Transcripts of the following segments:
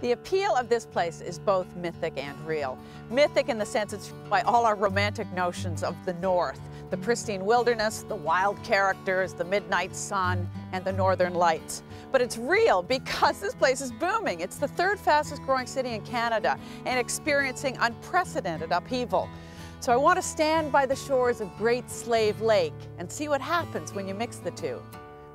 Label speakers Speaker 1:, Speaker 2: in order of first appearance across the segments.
Speaker 1: The appeal of this place is both mythic and real. Mythic in the sense it's by all our romantic notions of the North, the pristine wilderness, the wild characters, the midnight sun, and the northern lights. But it's real because this place is booming. It's the third fastest growing city in Canada and experiencing unprecedented upheaval. So I want to stand by the shores of Great Slave Lake and see what happens when you mix the two,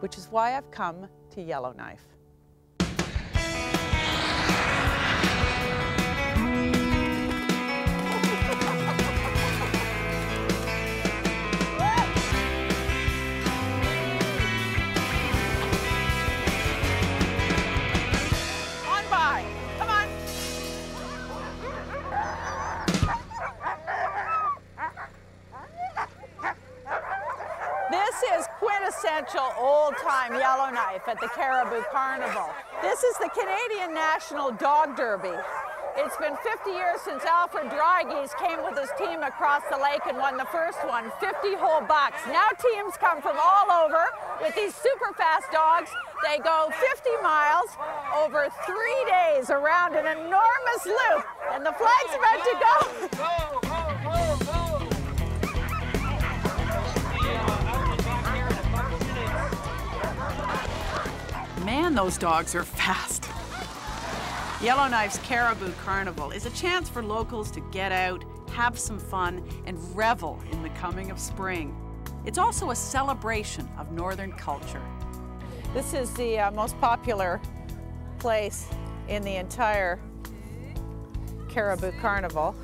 Speaker 1: which is why I've come to Yellowknife. This is quintessential old-time Yellowknife at the Caribou Carnival. This is the Canadian National Dog Derby. It's been 50 years since Alfred Drygees came with his team across the lake and won the first one, 50 whole bucks. Now teams come from all over with these super fast dogs. They go 50 miles over 3 days around an enormous loop, and the flag's about to go.
Speaker 2: Go, go, go, go.
Speaker 1: Man, those dogs are fast. Yellowknife's Caribou Carnival is a chance for locals to get out, have some fun, and revel in the coming of spring. It's also a celebration of northern culture. This is the most popular place in the entire Caribou Carnival,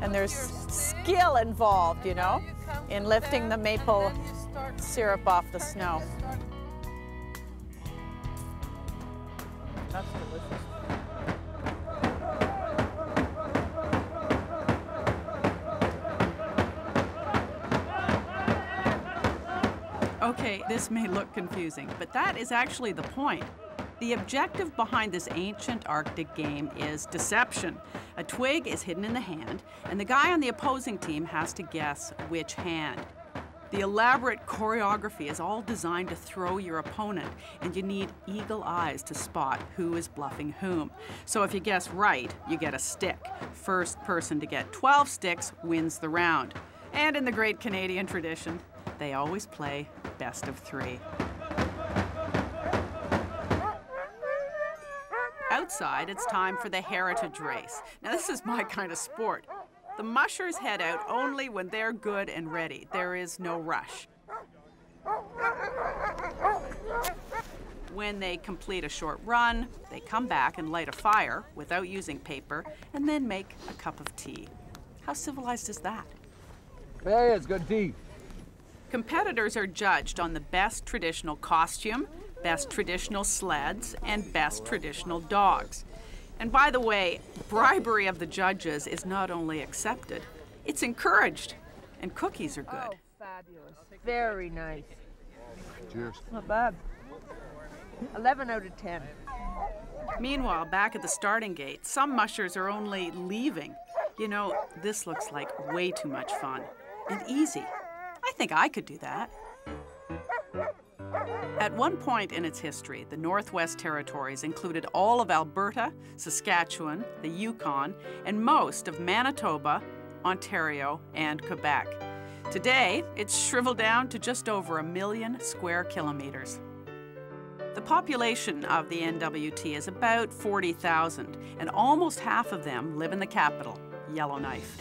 Speaker 1: and there's skill involved, you know, in lifting the maple syrup off the snow. That's delicious. Okay, this may look confusing, but that is actually the point. The objective behind this ancient Arctic game is deception. A twig is hidden in the hand, and the guy on the opposing team has to guess which hand. The elaborate choreography is all designed to throw your opponent, and you need eagle eyes to spot who is bluffing whom. So if you guess right, you get a stick. First person to get 12 sticks wins the round. And in the great Canadian tradition, they always play best of 3. Outside, it's time for the heritage race. Now, this is my kind of sport. The mushers head out only when they're good and ready. There is no rush. When they complete a short run, they come back and light a fire without using paper, and then make a cup of tea. How civilized is that?
Speaker 2: Hey, it's good tea.
Speaker 1: Competitors are judged on the best traditional costume, best traditional sleds, and best traditional dogs. And by the way, bribery of the judges is not only accepted, it's encouraged. And cookies are good.
Speaker 3: Oh, fabulous. Very nice.
Speaker 2: Cheers.
Speaker 3: Not bad. 11 out of 10.
Speaker 1: Meanwhile, back at the starting gate, some mushers are only leaving. You know, this looks like way too much fun. And easy. I think I could do that. At one point in its history, the Northwest Territories included all of Alberta, Saskatchewan, the Yukon, and most of Manitoba, Ontario, and Quebec. Today, it's shriveled down to just over 1 million square kilometers. The population of the NWT is about 40,000, and almost half of them live in the capital, Yellowknife.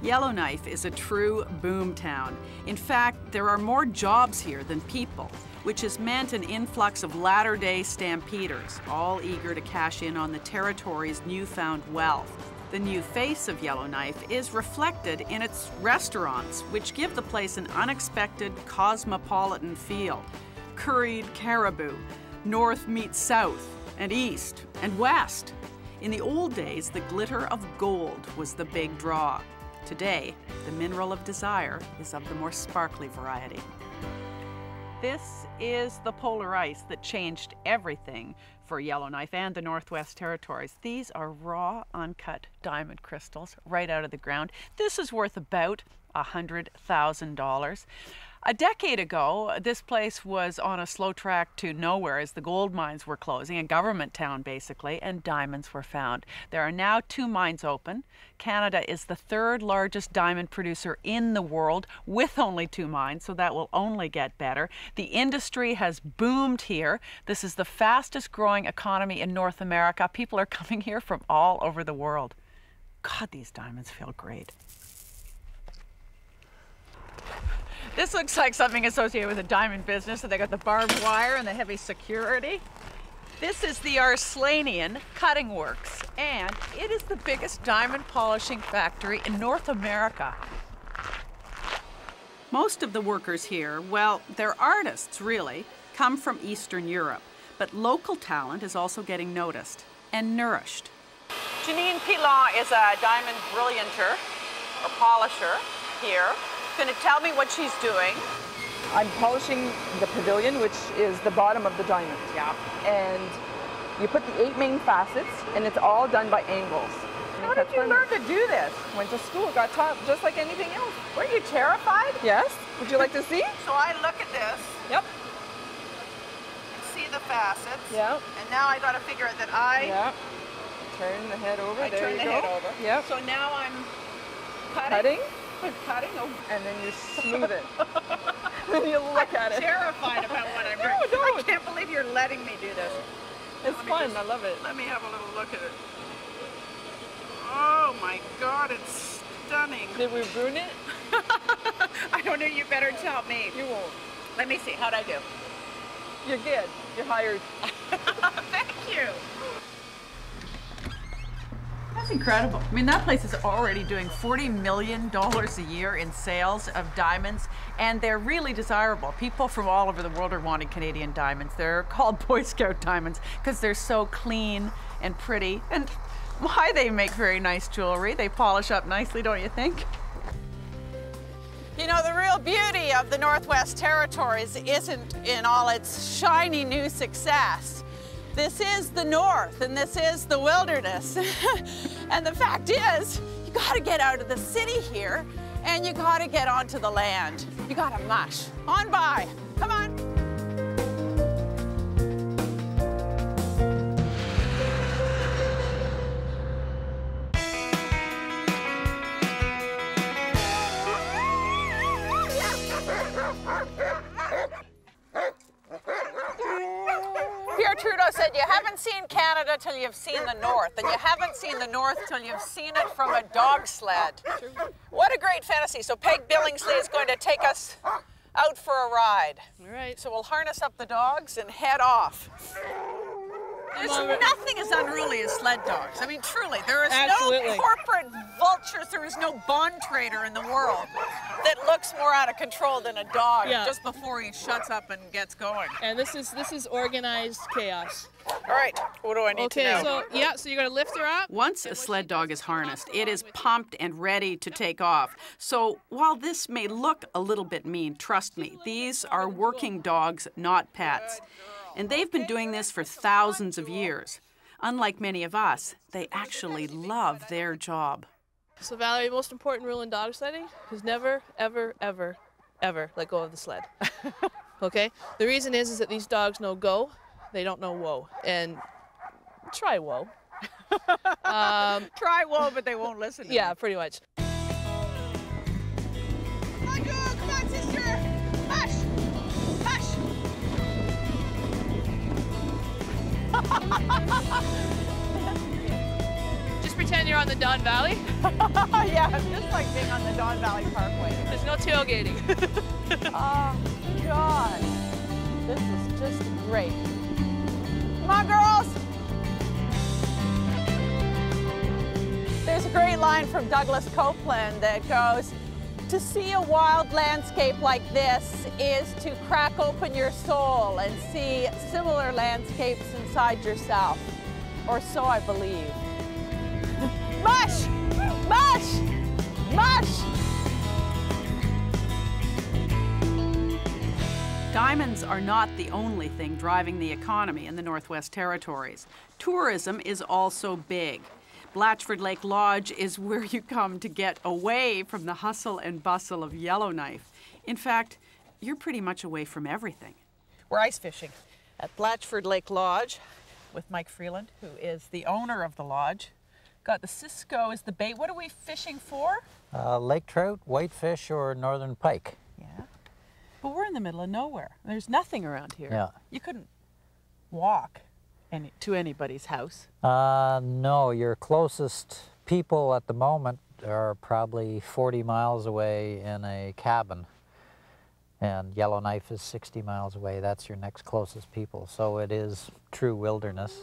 Speaker 1: Yellowknife is a true boom town. In fact, there are more jobs here than people, which has meant an influx of latter-day stampeders, all eager to cash in on the territory's newfound wealth. The new face of Yellowknife is reflected in its restaurants, which give the place an unexpected cosmopolitan feel. Curried caribou, north meets south, and east and west. In the old days, the glitter of gold was the big draw. Today, the mineral of desire is of the more sparkly variety. This is the polar ice that changed everything for Yellowknife and the Northwest Territories. These are raw, uncut diamond crystals right out of the ground. This is worth about $100,000. A decade ago, this place was on a slow track to nowhere as the gold mines were closing, a government town basically, and diamonds were found. There are now 2 mines open. Canada is the 3rd largest diamond producer in the world with only 2 mines, so that will only get better. The industry has boomed here. This is the fastest growing economy in North America. People are coming here from all over the world. God, these diamonds feel great. This looks like something associated with a diamond business. So they got the barbed wire and the heavy security. This is the Arslanian Cutting Works, and it is the biggest diamond polishing factory in North America. Most of the workers here, well, they're artists really, come from Eastern Europe, but local talent is also getting noticed and nourished. Janine Pilon is a diamond brillianter or polisher here. Going to tell me what she's doing.
Speaker 4: I'm polishing the pavilion, which is the bottom of the diamond.
Speaker 1: Yeah.
Speaker 4: And you put the 8 main facets, and it's all done by angles.
Speaker 1: How did you learn to do this?
Speaker 4: Went to school, got taught just like anything else.
Speaker 1: Were you terrified?
Speaker 4: Yes. Would you like to see?
Speaker 1: So I look at this.
Speaker 4: Yep.
Speaker 1: And see the facets.
Speaker 4: Yeah.
Speaker 1: And now I got to figure out that I
Speaker 4: Yeah. Turn the head over.
Speaker 1: I
Speaker 4: there
Speaker 1: turn
Speaker 4: you
Speaker 1: the
Speaker 4: go.
Speaker 1: head over.
Speaker 4: Yep.
Speaker 1: So now I'm
Speaker 4: Cutting.
Speaker 1: I'm cutting. Oh.
Speaker 4: And then you smooth it. Then you look at it.
Speaker 1: Terrified about what I'm doing.
Speaker 4: No,
Speaker 1: I
Speaker 4: don't.
Speaker 1: can't believe you're letting me do this.
Speaker 4: It's
Speaker 1: Let me
Speaker 4: fun.
Speaker 1: just-
Speaker 4: I love it.
Speaker 1: Let me have a little look at it. Oh my God, it's stunning.
Speaker 4: Did we ruin it?
Speaker 1: I don't know, you better tell me.
Speaker 4: You won't.
Speaker 1: Let me see, how'd I do?
Speaker 4: You're good. You're hired.
Speaker 1: Thank you. That's incredible. I mean, that place is already doing $40 million a year in sales of diamonds, and they're really desirable. People from all over the world are wanting Canadian diamonds. They're called Boy Scout diamonds because they're so clean and pretty. And why, they make very nice jewelry. They polish up nicely, don't you think? You know, the real beauty of the Northwest Territories isn't in all its shiny new success. This is the North, and this is the wilderness. And the fact is, you gotta get out of the city here, and you gotta get onto the land. You gotta mush. On by, come on. Pierre Trudeau said, you haven't seen Canada till you've seen the North, and you haven't seen the North till you've seen it from a dog sled. What a great fantasy. So Peg Billingsley is going to take us out for a ride.
Speaker 4: All right.
Speaker 1: So we'll harness up the dogs and head off. There's nothing as unruly as sled dogs. I mean, truly, there is
Speaker 4: Absolutely.
Speaker 1: no corporate vultures, there is no bond trader in the world that looks more out of control than a dog just before he shuts up and gets going.
Speaker 5: And this is organized chaos.
Speaker 1: All right, what do I need to know?
Speaker 5: So you're gonna lift her up.
Speaker 1: Once a sled dog is harnessed, it is pumped and ready to take off. So while this may look a little bit mean, trust me, these are working dogs, not pets. And they've been doing this for thousands of years. Unlike many of us, they actually love their job.
Speaker 5: So Valerie, most important rule in dog sledding is never, ever, ever, ever let go of the sled. Okay? The reason is that these dogs know go, they don't know whoa. And try whoa.
Speaker 1: Try whoa, but they won't listen to
Speaker 5: Yeah, pretty much.
Speaker 1: Come on, girl, come on, sister. Hush, hush.
Speaker 5: Just pretend you're on the Don Valley.
Speaker 1: Yeah, just like being on the Don Valley Parkway.
Speaker 5: There's no tailgating.
Speaker 1: Oh, God. This is just great. Come on, girls. There's a great line from Douglas Copeland that goes, to see a wild landscape like this is to crack open your soul and see similar landscapes inside yourself. Or so I believe. Mush! Mush! Mush! Diamonds are not the only thing driving the economy in the Northwest Territories. Tourism is also big. Blatchford Lake Lodge is where you come to get away from the hustle and bustle of Yellowknife. In fact, you're pretty much away from everything.
Speaker 6: We're ice fishing at Blatchford Lake Lodge with Mike Freeland, who is the owner of the lodge. Got the Cisco as the bait. What are we fishing for?
Speaker 7: Lake trout, whitefish, or northern pike.
Speaker 6: Yeah. But we're in the middle of nowhere. There's nothing around here.
Speaker 7: Yeah.
Speaker 6: You couldn't walk to anybody's house.
Speaker 7: No, your closest people at the moment are probably 40 miles away in a cabin. And Yellowknife is 60 miles away. That's your next closest people. So it is true wilderness.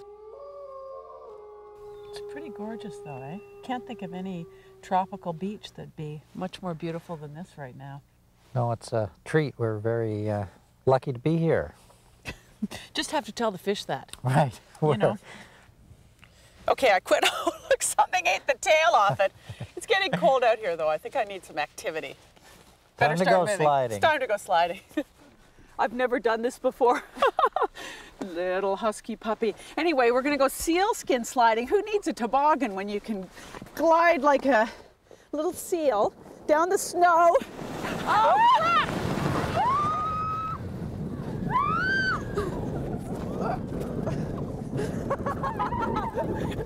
Speaker 6: It's pretty gorgeous though, eh? Can't think of any tropical beach that'd be much more beautiful than this right now.
Speaker 7: No, it's a treat. We're very lucky to be here.
Speaker 6: Just have to tell the fish that.
Speaker 7: Right.
Speaker 6: You know. Okay, I quit. Oh, look, something ate the tail off it. It's getting cold out here though. I think I need some activity.
Speaker 7: Time to go sliding.
Speaker 6: It's time to go sliding. I've never done this before. Little husky puppy. Anyway, we're gonna go sealskin sliding. Who needs a toboggan when you can glide like a little seal down the snow? Oh!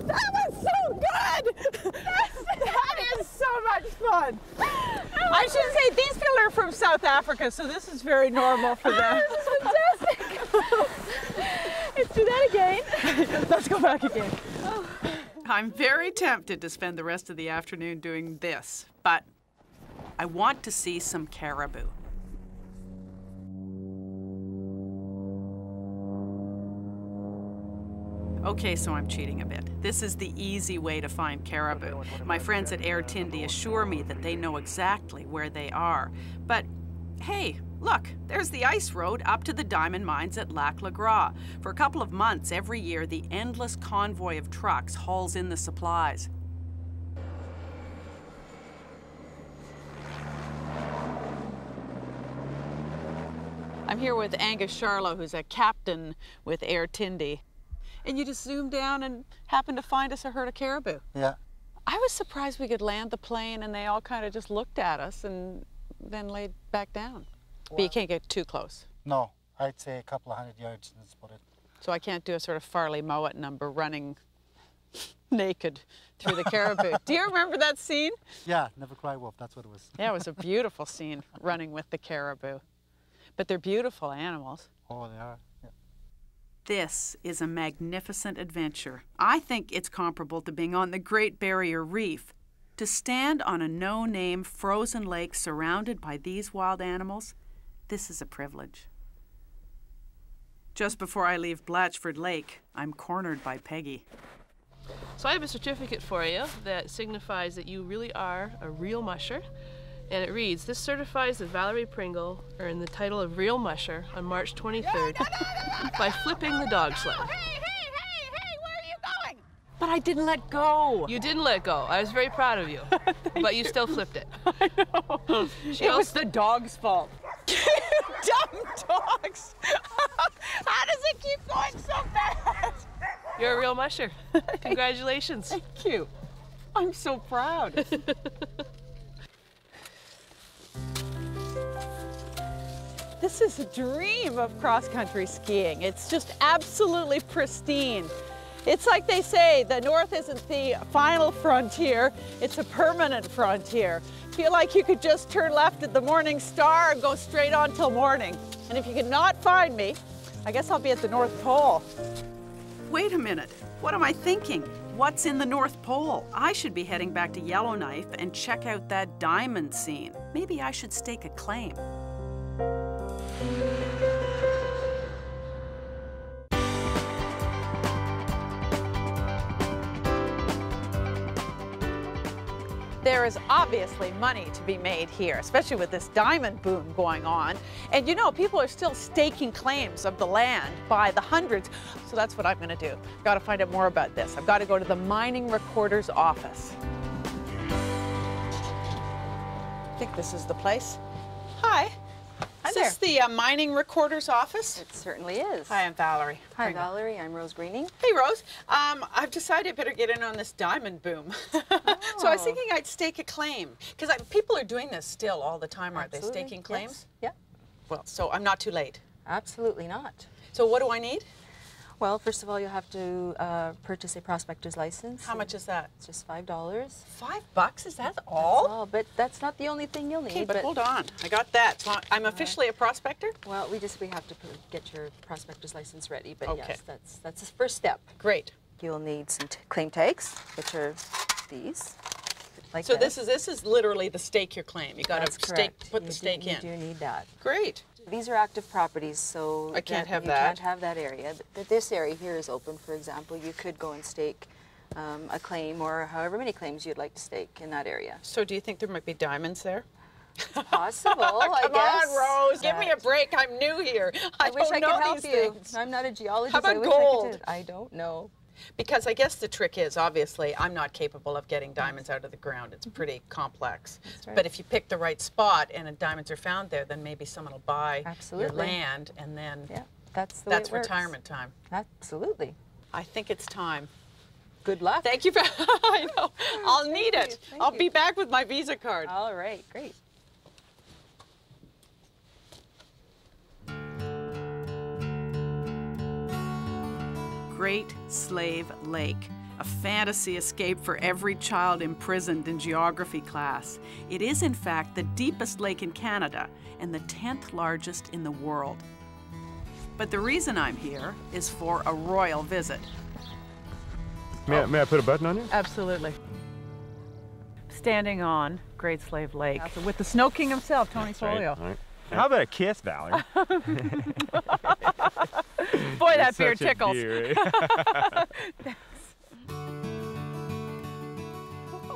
Speaker 6: That was so good! That is so much fun. I should say these people are from South Africa, so this is very normal for them. This is fantastic. Let's do that again. Let's go back again.
Speaker 1: I'm very tempted to spend the rest of the afternoon doing this, but I want to see some caribou. Okay, so I'm cheating a bit. This is the easy way to find caribou. My friends at Air Tindy assure me that they know exactly where they are. But hey, look, there's the ice road up to the diamond mines at Lac Le Gras. For a couple of months every year, the endless convoy of trucks hauls in the supplies.
Speaker 6: I'm here with Angus Charlow, who's a captain with Air Tindy. And you just zoomed down and happened to find us a herd of caribou.
Speaker 8: Yeah.
Speaker 6: I was surprised we could land the plane and they all kind of just looked at us and then laid back down. But you can't get too close.
Speaker 8: No, I'd say a couple of 100 yards and that's about it.
Speaker 6: So I can't do a sort of Farley Mowat number running naked through the caribou. Do you remember that scene?
Speaker 8: Yeah, Never Cry Wolf, that's what it was.
Speaker 6: Yeah, it was a beautiful scene, running with the caribou. But they're beautiful animals.
Speaker 8: Oh, they are. Yeah.
Speaker 1: This is a magnificent adventure. I think it's comparable to being on the Great Barrier Reef. To stand on a no-name frozen lake surrounded by these wild animals, this is a privilege. Just before I leave Blatchford Lake, I'm cornered by Peggy.
Speaker 5: So I have a certificate for you that signifies that you really are a real musher. And it reads, this certifies that Valerie Pringle earned the title of Real Musher on March 23rd by flipping the dog sled.
Speaker 6: Hey, where are you going? But I didn't let go.
Speaker 5: You didn't let go. I was very proud of you. But you still flipped it.
Speaker 6: I know. It was the dog's fault. Dumb dogs. How does it keep going so fast?
Speaker 5: You're a real musher. Congratulations.
Speaker 6: Thank you. I'm so proud. This is a dream of cross-country skiing. It's just absolutely pristine. It's like they say, the North isn't the final frontier, it's a permanent frontier. Feel like you could just turn left at the Morning Star and go straight on till morning. And if you cannot find me, I guess I'll be at the North Pole.
Speaker 1: Wait a minute. What am I thinking? What's in the North Pole? I should be heading back to Yellowknife and check out that diamond scene. Maybe I should stake a claim.
Speaker 6: There is obviously money to be made here, especially with this diamond boom going on. And you know, people are still staking claims of the land by the hundreds. So that's what I'm going to do. I've got to find out more about this. I've got to go to the mining recorder's office. I think this is the place. Hi. Is this the mining recorder's office?
Speaker 9: It certainly is.
Speaker 6: Hi, I'm Valerie.
Speaker 9: Hi,
Speaker 6: Pringle.
Speaker 9: Valerie. I'm Rose Greening.
Speaker 6: Hey, Rose. I've decided I better get in on this diamond boom. So I was thinking I'd stake a claim. Because people are doing this still all the time, aren't they? Staking claims?
Speaker 9: Yes.
Speaker 1: Well, so I'm not too late.
Speaker 9: Absolutely not.
Speaker 1: So what do I need?
Speaker 9: Well, first of all, you'll have to purchase a prospector's license.
Speaker 1: How much is that?
Speaker 9: It's just $5.
Speaker 1: $5? Is that all?
Speaker 9: That's all, but that's not the only thing you'll need.
Speaker 1: Okay, but hold on. I got that. So I'm officially a prospector?
Speaker 9: Well, we have to get your prospector's license ready, but
Speaker 1: Okay.
Speaker 9: yes, that's the first step.
Speaker 1: Great.
Speaker 9: You'll need some claim tags, which are these. Like
Speaker 1: So this is literally the stake your claim. You got
Speaker 9: That's
Speaker 1: to
Speaker 9: correct.
Speaker 1: put the stake in.
Speaker 9: You do need that.
Speaker 1: Great.
Speaker 9: These are active properties, so
Speaker 1: I can't have
Speaker 9: you
Speaker 1: that.
Speaker 9: can't have that area. But this area here is open, for example. You could go and stake a claim or however many claims you'd like to stake in that area.
Speaker 1: So do you think there might be diamonds there?
Speaker 9: Possible, I
Speaker 1: Come
Speaker 9: guess.
Speaker 1: on, Rose, give me a break. I'm new here.
Speaker 9: I wish I
Speaker 1: don't know
Speaker 9: could help
Speaker 1: these
Speaker 9: you.
Speaker 1: things.
Speaker 9: I'm not a geologist.
Speaker 1: How about
Speaker 9: I wish
Speaker 1: gold?
Speaker 9: I could. I don't know.
Speaker 1: Because I guess the trick is, obviously, I'm not capable of getting diamonds out of the ground. It's pretty complex.
Speaker 9: right.
Speaker 1: But if you pick the right spot and diamonds are found there, then maybe someone will buy your
Speaker 9: Absolutely.
Speaker 1: land, and then
Speaker 9: Yeah, that's the way
Speaker 1: that's
Speaker 9: it works.
Speaker 1: retirement time.
Speaker 9: Absolutely.
Speaker 1: I think it's time.
Speaker 9: Good luck.
Speaker 1: Thank you for, I know, I'll need
Speaker 9: you.
Speaker 1: it.
Speaker 9: Thank
Speaker 1: I'll
Speaker 9: you.
Speaker 1: be back with my Visa card.
Speaker 9: All right, great.
Speaker 1: Great Slave Lake, a fantasy escape for every child imprisoned in geography class. It is, in fact, the deepest lake in Canada and the 10th largest in the world. But the reason I'm here is for a royal visit.
Speaker 10: May I put a button on you?
Speaker 6: Absolutely. Standing on Great Slave Lake with the Snow King himself, Tony Folio.
Speaker 10: All right. How about a kiss, Valerie?
Speaker 6: Boy, that
Speaker 10: It's
Speaker 6: beer
Speaker 10: such a
Speaker 6: tickles.
Speaker 10: beer, eh?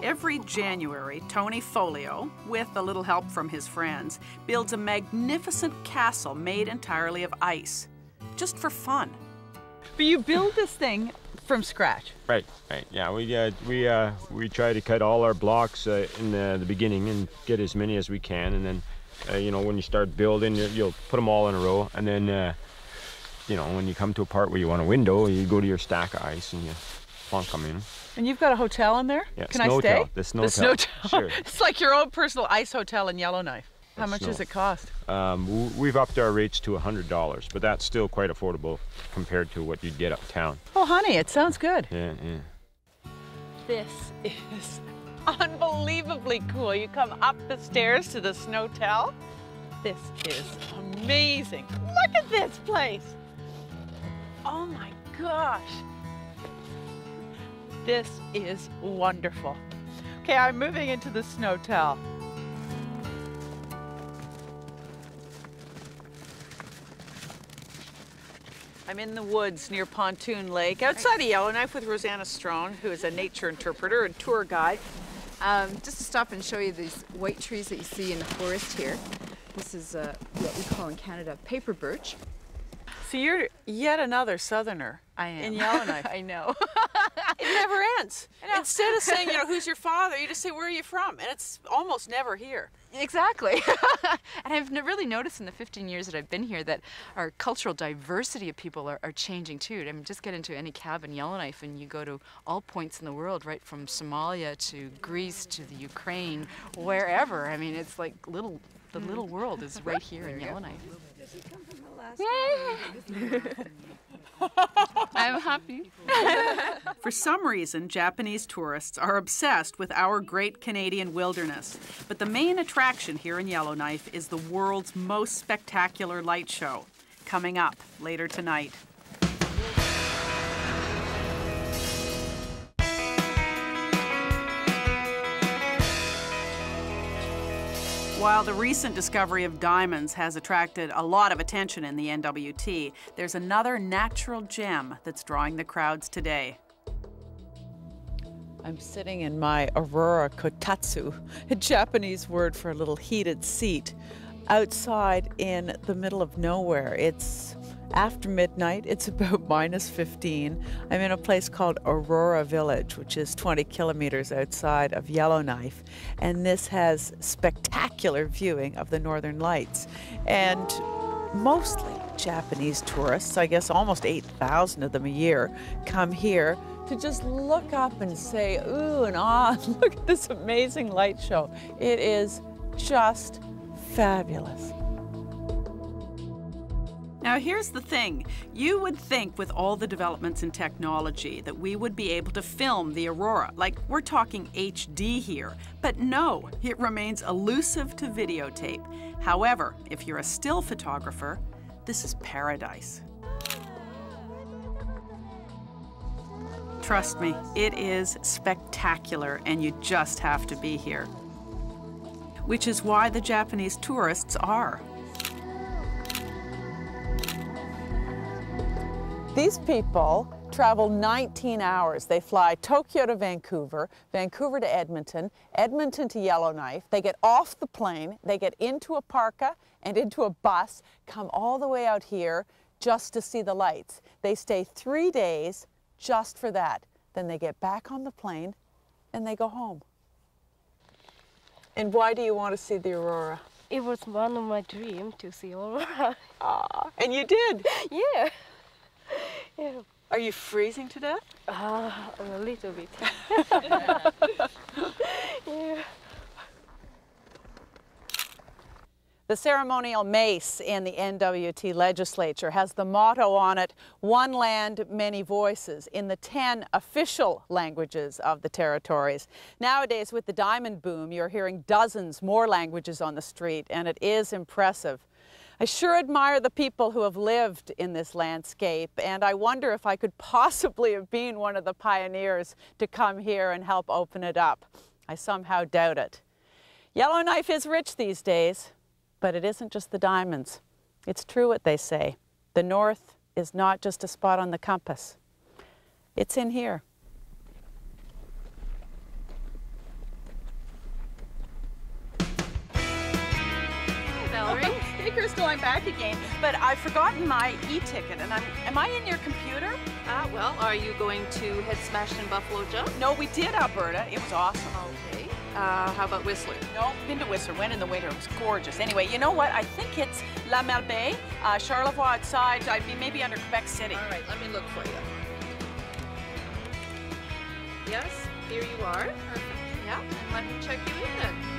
Speaker 1: Every January, Tony Folio, with a little help from his friends, builds a magnificent castle made entirely of ice, just for fun.
Speaker 6: But you build this thing from scratch.
Speaker 10: Right. Yeah, we try to cut all our blocks in the beginning and get as many as we can, and then you know, when you start building, you'll put them all in a row, and then you know, when you come to a part where you want a window, you go to your stack of ice and you plunk them in.
Speaker 6: And you've got a hotel in there?
Speaker 10: Yeah,
Speaker 6: Can I stay?
Speaker 10: Snowtel. The Snowtel. Sure.
Speaker 6: It's like your own personal ice hotel in Yellowknife. How much
Speaker 10: Snow.
Speaker 6: does it cost?
Speaker 10: We've upped our rates to $100, but that's still quite affordable compared to what you'd get uptown.
Speaker 6: Oh, honey, it sounds good.
Speaker 10: Yeah.
Speaker 6: This is unbelievably cool. You come up the stairs to the Snowtel. This is amazing. Look at this place. Oh my gosh. This is wonderful. Okay, I'm moving into the Snowtel. I'm in the woods near Pontoon Lake, outside of Yellowknife with Rosanna Strong, who is a nature interpreter and tour guide.
Speaker 11: Just to stop and show you these white trees that you see in the forest here. This is what we call in Canada paper birch.
Speaker 6: So you're yet another southerner.
Speaker 11: I am.
Speaker 6: In Yellowknife.
Speaker 11: I know.
Speaker 1: It never ends. Instead of saying, you know, who's your father, you just say, where are you from? And it's almost never here.
Speaker 11: Exactly. And I've really noticed in the 15 years that I've been here that our cultural diversity of people are changing too. I mean, just get into any cab in Yellowknife and you go to all points in the world, right from Somalia to Greece to the Ukraine, wherever. I mean, it's like the little world is right here in Yellowknife. Yay! I'm happy.
Speaker 1: For some reason, Japanese tourists are obsessed with our great Canadian wilderness. But the main attraction here in Yellowknife is the world's most spectacular light show, coming up later tonight. While the recent discovery of diamonds has attracted a lot of attention in the NWT, there's another natural gem that's drawing the crowds today.
Speaker 6: I'm sitting in my Aurora Kotatsu, a Japanese word for a little heated seat, outside in the middle of nowhere. It's after midnight. It's about -15. I'm in a place called Aurora Village, which is 20 kilometers outside of Yellowknife. And this has spectacular viewing of the Northern Lights. And mostly Japanese tourists, I guess almost 8,000 of them a year, come here to just look up and say, ooh and ah, look at this amazing light show. It is just fabulous.
Speaker 1: Now here's the thing, you would think with all the developments in technology that we would be able to film the aurora, like we're talking HD here, but no, it remains elusive to videotape. However, if you're a still photographer, this is paradise. Trust me, it is spectacular and you just have to be here. Which is why the Japanese tourists are.
Speaker 6: These people travel 19 hours. They fly Tokyo to Vancouver, Vancouver to Edmonton, Edmonton to Yellowknife. They get off the plane, they get into a parka and into a bus, come all the way out here just to see the lights. They stay 3 days just for that. Then they get back on the plane and they go home. And why do you want to see the aurora?
Speaker 12: It was one of my dreams to see aurora.
Speaker 6: Ah, and you did?
Speaker 12: Yeah. Yeah.
Speaker 6: Are you freezing to death?
Speaker 12: A little bit. Yeah.
Speaker 6: The ceremonial mace in the NWT legislature has the motto on it, "One land, many voices," in the 10 official languages of the territories. Nowadays, with the diamond boom, you're hearing dozens more languages on the street, and it is impressive. I sure admire the people who have lived in this landscape, and I wonder if I could possibly have been one of the pioneers to come here and help open it up. I somehow doubt it. Yellowknife is rich these days, but it isn't just the diamonds. It's true what they say. The North is not just a spot on the compass. It's in here.
Speaker 1: Valerie. Hey, Crystal, I'm back again. But I've forgotten my e-ticket, and am I in your computer?
Speaker 11: Well, are you going to head smashed in Buffalo Joe?
Speaker 1: No, we did Alberta. It was awesome.
Speaker 11: Okay. How about Whistler?
Speaker 1: No, been to Whistler. Went in the winter. It was gorgeous. Anyway, you know what? I think it's La Malbaie, Charlevoix outside. I'd be maybe under Quebec City.
Speaker 11: All right, let me look for you. Yes, here you are. Perfect. Yeah, and let me check you in then.